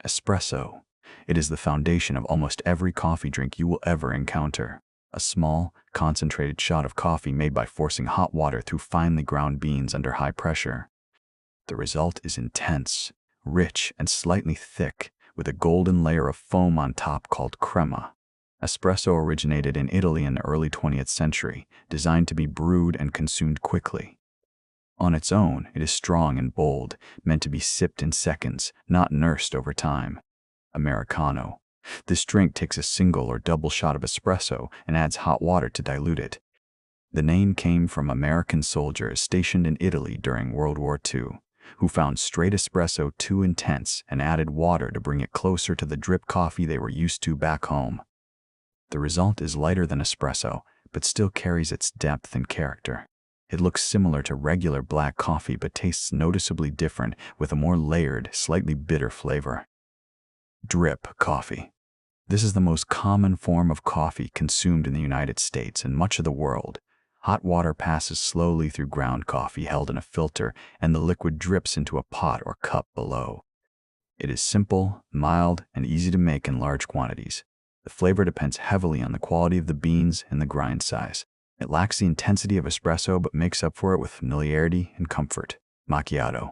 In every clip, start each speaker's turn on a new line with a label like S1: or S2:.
S1: Espresso. It is the foundation of almost every coffee drink you will ever encounter. A small, concentrated shot of coffee made by forcing hot water through finely ground beans under high pressure. The result is intense, rich, and slightly thick, with a golden layer of foam on top called crema. Espresso originated in Italy in the early 20th century, designed to be brewed and consumed quickly. On its own, it is strong and bold, meant to be sipped in seconds, not nursed over time. Americano. This drink takes a single or double shot of espresso and adds hot water to dilute it. The name came from American soldiers stationed in Italy during World War II, who found straight espresso too intense and added water to bring it closer to the drip coffee they were used to back home. The result is lighter than espresso, but still carries its depth and character. It looks similar to regular black coffee but tastes noticeably different with a more layered, slightly bitter flavor. Drip coffee. This is the most common form of coffee consumed in the United States and much of the world. Hot water passes slowly through ground coffee held in a filter, and the liquid drips into a pot or cup below. It is simple, mild, and easy to make in large quantities. The flavor depends heavily on the quality of the beans and the grind size. It lacks the intensity of espresso but makes up for it with familiarity and comfort. Macchiato.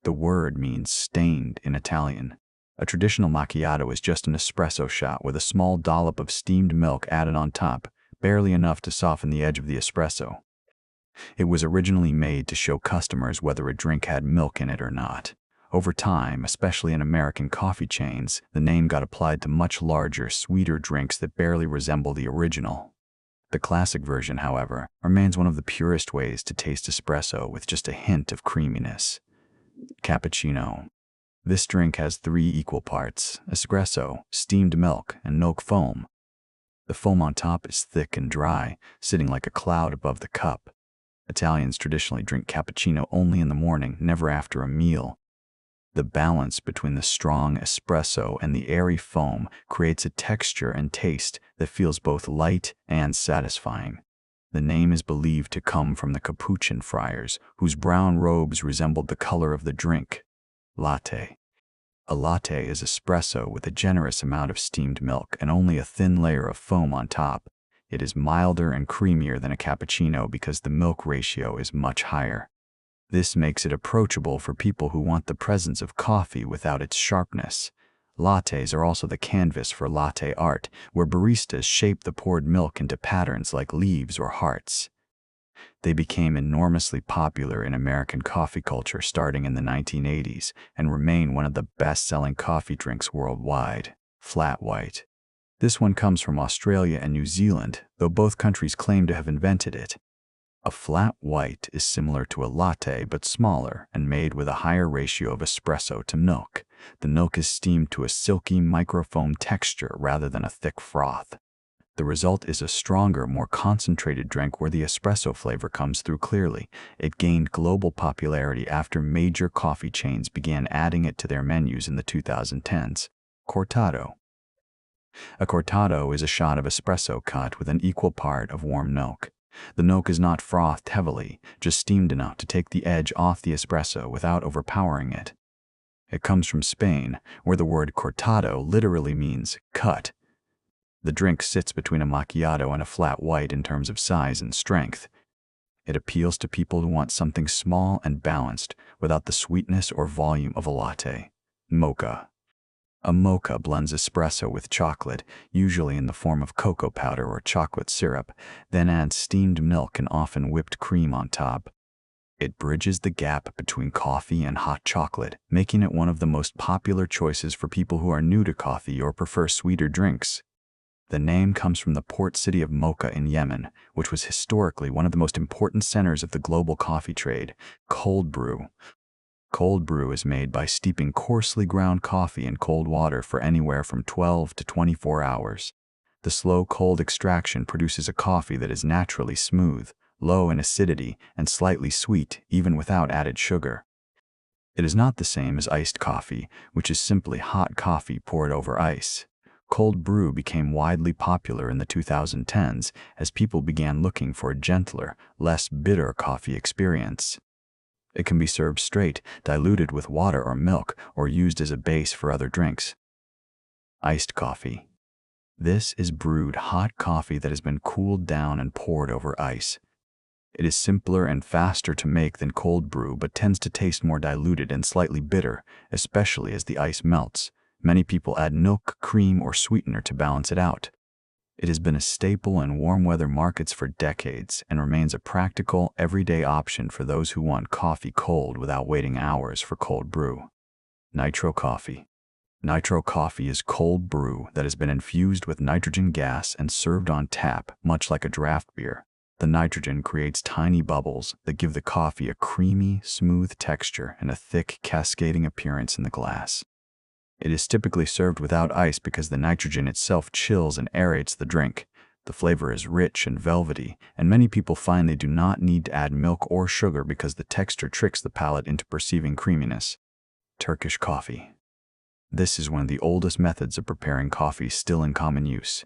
S1: The word means stained in Italian. A traditional macchiato is just an espresso shot with a small dollop of steamed milk added on top, barely enough to soften the edge of the espresso. It was originally made to show customers whether a drink had milk in it or not. Over time, especially in American coffee chains, the name got applied to much larger, sweeter drinks that barely resemble the original. The classic version, however, remains one of the purest ways to taste espresso with just a hint of creaminess. Cappuccino. This drink has 3 equal parts: espresso, steamed milk, and milk foam. The foam on top is thick and dry, sitting like a cloud above the cup. Italians traditionally drink cappuccino only in the morning, never after a meal. The balance between the strong espresso and the airy foam creates a texture and taste that feels both light and satisfying. The name is believed to come from the Capuchin friars, whose brown robes resembled the color of the drink. Latte. A latte is espresso with a generous amount of steamed milk and only a thin layer of foam on top. It is milder and creamier than a cappuccino because the milk ratio is much higher. This makes it approachable for people who want the presence of coffee without its sharpness. Lattes are also the canvas for latte art, where baristas shape the poured milk into patterns like leaves or hearts. They became enormously popular in American coffee culture starting in the 1980s and remain one of the best-selling coffee drinks worldwide. Flat white. This one comes from Australia and New Zealand, though both countries claim to have invented it. A flat white is similar to a latte but smaller and made with a higher ratio of espresso to milk. The milk is steamed to a silky microfoam texture rather than a thick froth. The result is a stronger, more concentrated drink where the espresso flavor comes through clearly. It gained global popularity after major coffee chains began adding it to their menus in the 2010s. Cortado. A cortado is a shot of espresso cut with an equal part of warm milk. The milk is not frothed heavily, just steamed enough to take the edge off the espresso without overpowering it. It comes from Spain, where the word cortado literally means cut. The drink sits between a macchiato and a flat white in terms of size and strength. It appeals to people who want something small and balanced without the sweetness or volume of a latte. Mocha. A mocha blends espresso with chocolate, usually in the form of cocoa powder or chocolate syrup, then adds steamed milk and often whipped cream on top. It bridges the gap between coffee and hot chocolate, making it one of the most popular choices for people who are new to coffee or prefer sweeter drinks. The name comes from the port city of Mocha in Yemen, which was historically one of the most important centers of the global coffee trade. Cold brew. Cold brew is made by steeping coarsely ground coffee in cold water for anywhere from 12 to 24 hours. The slow cold extraction produces a coffee that is naturally smooth, low in acidity, and slightly sweet, even without added sugar. It is not the same as iced coffee, which is simply hot coffee poured over ice. Cold brew became widely popular in the 2010s as people began looking for a gentler, less bitter coffee experience. It can be served straight, diluted with water or milk, or used as a base for other drinks. Iced coffee. This is brewed hot coffee that has been cooled down and poured over ice. It is simpler and faster to make than cold brew, but tends to taste more diluted and slightly bitter, especially as the ice melts. Many people add milk, cream, or sweetener to balance it out. It has been a staple in warm weather markets for decades and remains a practical, everyday option for those who want coffee cold without waiting hours for cold brew. Nitro Coffee. Nitro coffee is cold brew that has been infused with nitrogen gas and served on tap, much like a draft beer. The nitrogen creates tiny bubbles that give the coffee a creamy, smooth texture and a thick, cascading appearance in the glass. It is typically served without ice because the nitrogen itself chills and aerates the drink. The flavor is rich and velvety, and many people find they do not need to add milk or sugar because the texture tricks the palate into perceiving creaminess. Turkish coffee. This is one of the oldest methods of preparing coffee still in common use.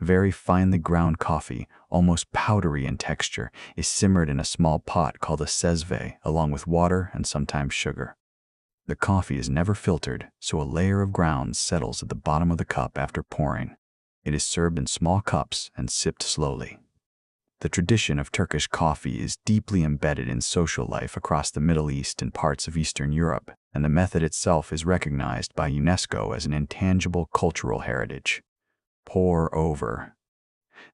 S1: Very finely ground coffee, almost powdery in texture, is simmered in a small pot called a sezve, along with water and sometimes sugar. The coffee is never filtered, so a layer of grounds settles at the bottom of the cup after pouring. It is served in small cups and sipped slowly. The tradition of Turkish coffee is deeply embedded in social life across the Middle East and parts of Eastern Europe, and the method itself is recognized by UNESCO as an intangible cultural heritage. Pour over.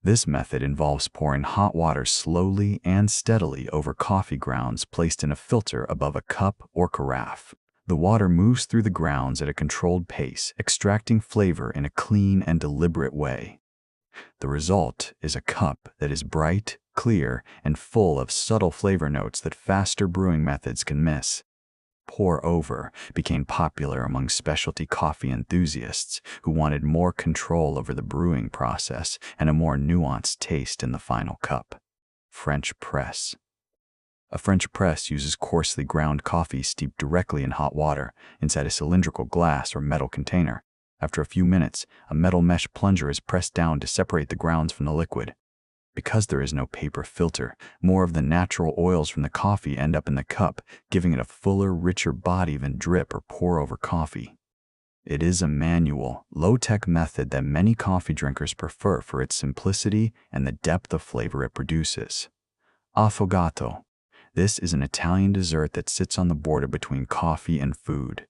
S1: This method involves pouring hot water slowly and steadily over coffee grounds placed in a filter above a cup or carafe. The water moves through the grounds at a controlled pace, extracting flavor in a clean and deliberate way. The result is a cup that is bright, clear, and full of subtle flavor notes that faster brewing methods can miss. Pour over became popular among specialty coffee enthusiasts who wanted more control over the brewing process and a more nuanced taste in the final cup. French press. A French press uses coarsely ground coffee steeped directly in hot water inside a cylindrical glass or metal container. After a few minutes, a metal mesh plunger is pressed down to separate the grounds from the liquid. Because there is no paper filter, more of the natural oils from the coffee end up in the cup, giving it a fuller, richer body than drip or pour-over coffee. It is a manual, low-tech method that many coffee drinkers prefer for its simplicity and the depth of flavor it produces. Affogato. This is an Italian dessert that sits on the border between coffee and food.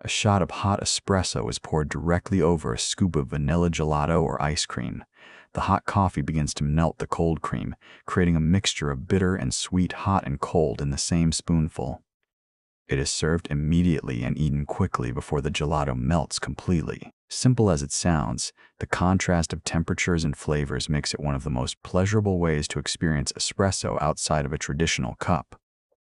S1: A shot of hot espresso is poured directly over a scoop of vanilla gelato or ice cream. The hot coffee begins to melt the cold cream, creating a mixture of bitter and sweet, hot and cold in the same spoonful. It is served immediately and eaten quickly before the gelato melts completely. Simple as it sounds, the contrast of temperatures and flavors makes it one of the most pleasurable ways to experience espresso outside of a traditional cup.